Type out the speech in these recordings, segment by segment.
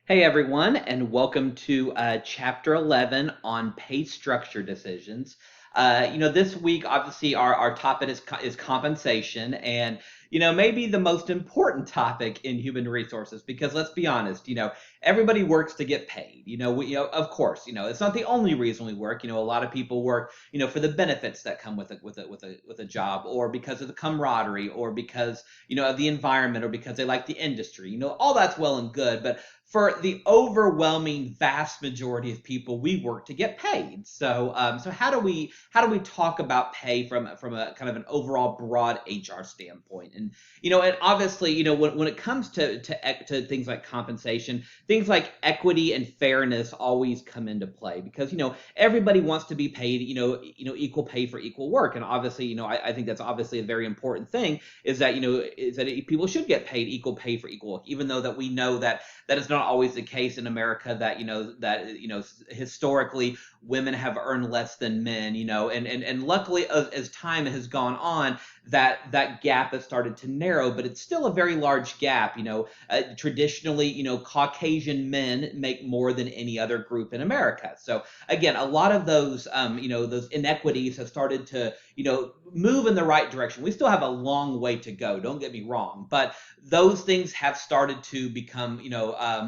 Hey everyone, and welcome to Chapter 11 on pay structure decisions. This week, obviously, our topic is compensation, and maybe the most important topic in human resources. Because let's be honest, everybody works to get paid. Of course, it's not the only reason we work. A lot of people work, for the benefits that come with a job, or because of the camaraderie, or because of the environment, or because they like the industry. All that's well and good, but for the overwhelming vast majority of people, we work to get paid. So how do we talk about pay from a kind of an overall broad HR standpoint? And obviously, when it comes to things like compensation, things like equity and fairness always come into play because everybody wants to be paid equal pay for equal work, and obviously I think that's obviously a very important thing is that people should get paid equal pay for equal work, even though that we know that is not always the case in America. That historically women have earned less than men. And luckily, as time has gone on, that gap has started to narrow, but it's still a very large gap. Traditionally, Caucasian men make more than any other group in America. So again, a lot of those inequities have started to move in the right direction. We still have a long way to go. Don't get me wrong, but those things have started to become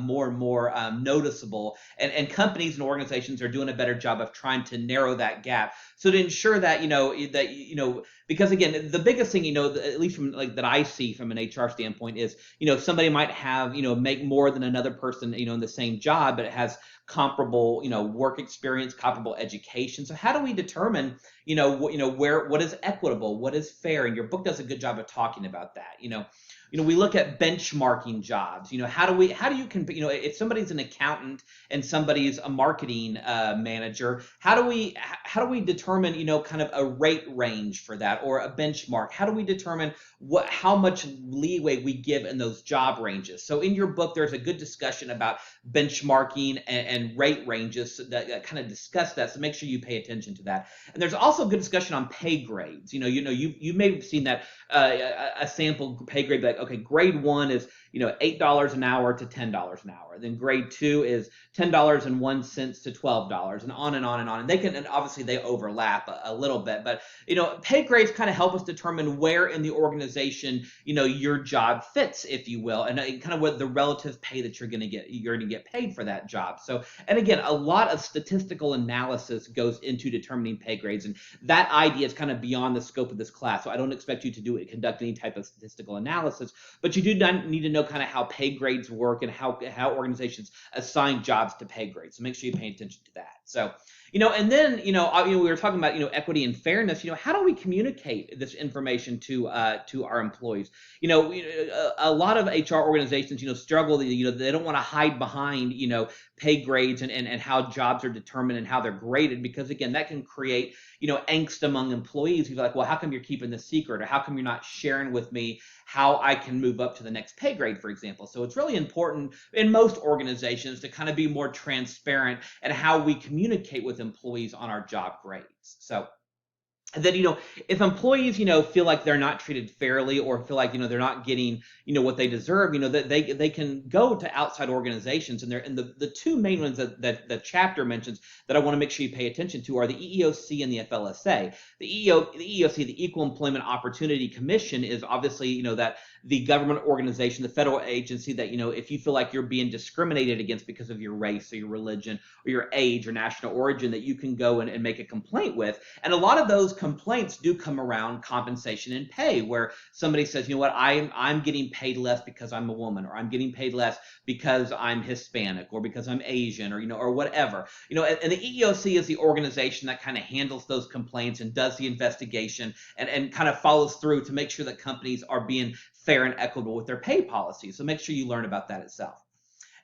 more and more noticeable, and companies and organizations are doing a better job of trying to narrow that gap, so to ensure that because again, the biggest thing at least from like that I see from an HR standpoint is somebody might have make more than another person in the same job, but it has comparable work experience, comparable education. So how do we determine where what is equitable, what is fair? And your book does a good job of talking about that. We look at benchmarking jobs. How do you compare? If somebody's an accountant and somebody's a marketing manager, how do we determine kind of a rate range for that, or a benchmark? How do we determine how much leeway we give in those job ranges? So in your book, there's a good discussion about benchmarking and rate ranges that kind of discuss that. So make sure you pay attention to that. And there's also a good discussion on pay grades. You may have seen that a sample pay grade, like, okay, grade 1 is $8 an hour to $10 an hour. Then grade 2 is $10.01 to $12, and on and on and on. And obviously they overlap a little bit, but pay grades kind of help us determine where in the organization your job fits, if you will, and kind of what the relative pay that you're going to get paid for that job. So, and again, a lot of statistical analysis goes into determining pay grades, and that idea is kind of beyond the scope of this class. So I don't expect you to conduct any type of statistical analysis, but you do need to know kind of how pay grades work and how organizations assign jobs to pay grades. So make sure you pay attention to that. So, and then, we were talking about, equity and fairness. How do we communicate this information to our employees? A lot of HR organizations, struggle. They don't want to hide behind, pay grades and how jobs are determined and how they're graded, because again, that can create, angst among employees who's like, well, how come you're keeping this secret, or how come you're not sharing with me how I can move up to the next pay grade, for example. So it's really important in most organizations to kind of be more transparent in how we communicate with employees on our job grades. So, and then, if employees, feel like they're not treated fairly, or feel like, they're not getting, what they deserve, that they can go to outside organizations. And the two main ones that the chapter mentions that I want to make sure you pay attention to are the EEOC and the FLSA. The EEOC, the Equal Employment Opportunity Commission, is obviously, that the government organization, the federal agency that, if you feel like you're being discriminated against because of your race or your religion or your age or national origin, that you can go and make a complaint with. And a lot of those complaints do come around compensation and pay, where somebody says, I'm getting paid less because I'm a woman, or I'm getting paid less because I'm Hispanic, or because I'm Asian, or whatever. And the EEOC is the organization that kind of handles those complaints and does the investigation and kind of follows through to make sure that companies are being fair and equitable with their pay policies. So make sure you learn about that itself.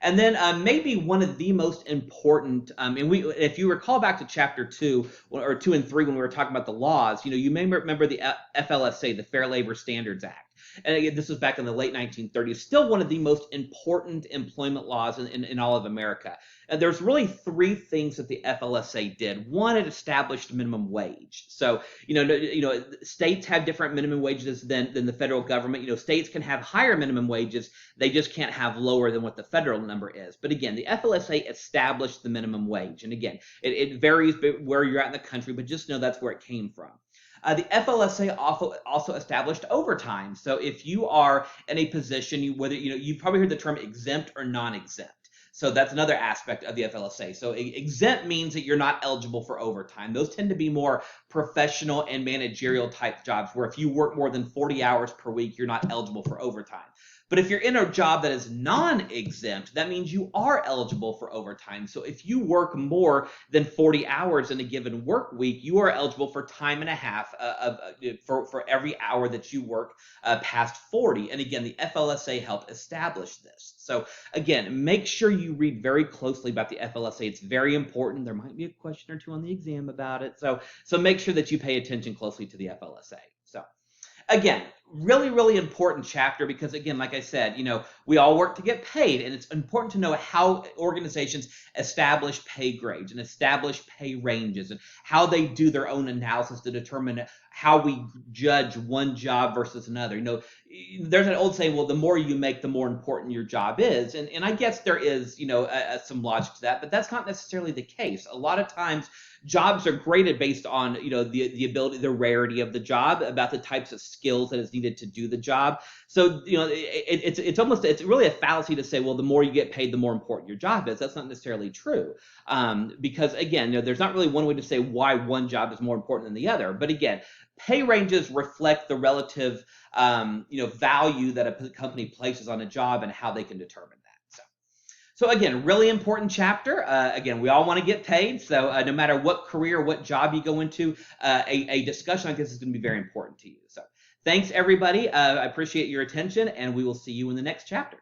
And then maybe one of the most important, if you recall back to chapter 2 or 2 and 3 when we were talking about the laws, you may remember the FLSA, the Fair Labor Standards Act. And again, this was back in the late 1930s, still one of the most important employment laws in all of America. And there's really three things that the FLSA did. One, it established minimum wage. So, states have different minimum wages than the federal government. States can have higher minimum wages. They just can't have lower than what the federal number is. But again, the FLSA established the minimum wage. And again, it varies where you're at in the country, but just know that's where it came from. The FLSA also established overtime. So if you are in a position, you've probably heard the term exempt or non-exempt. So that's another aspect of the FLSA. So exempt means that you're not eligible for overtime. Those tend to be more professional and managerial type jobs where if you work more than 40 hours per week, you're not eligible for overtime. But if you're in a job that is non-exempt, that means you are eligible for overtime. So if you work more than 40 hours in a given work week, you are eligible for time and a half for every hour that you work past 40. And again, the FLSA helped establish this. So again, make sure you read very closely about the FLSA. It's very important. There might be a question or two on the exam about it. So make sure that you pay attention closely to the FLSA. So again, really, really important chapter because, again, like I said, we all work to get paid, and it's important to know how organizations establish pay grades and establish pay ranges and how they do their own analysis to determine how we judge one job versus another. There's an old saying, well, the more you make, the more important your job is. And I guess there is, some logic to that, but that's not necessarily the case. A lot of times jobs are graded based on, the ability, the rarity of the job, about the types of skills that is needed to do the job. So, it's really a fallacy to say, well, the more you get paid, the more important your job is. That's not necessarily true. Because again, there's not really one way to say why one job is more important than the other. But again, pay ranges reflect the relative, value that a company places on a job and how they can determine that. So again, really important chapter. Again, we all want to get paid. So no matter what career, what job you go into, a discussion like this is going to be very important to you. So thanks, everybody. I appreciate your attention, and we will see you in the next chapter.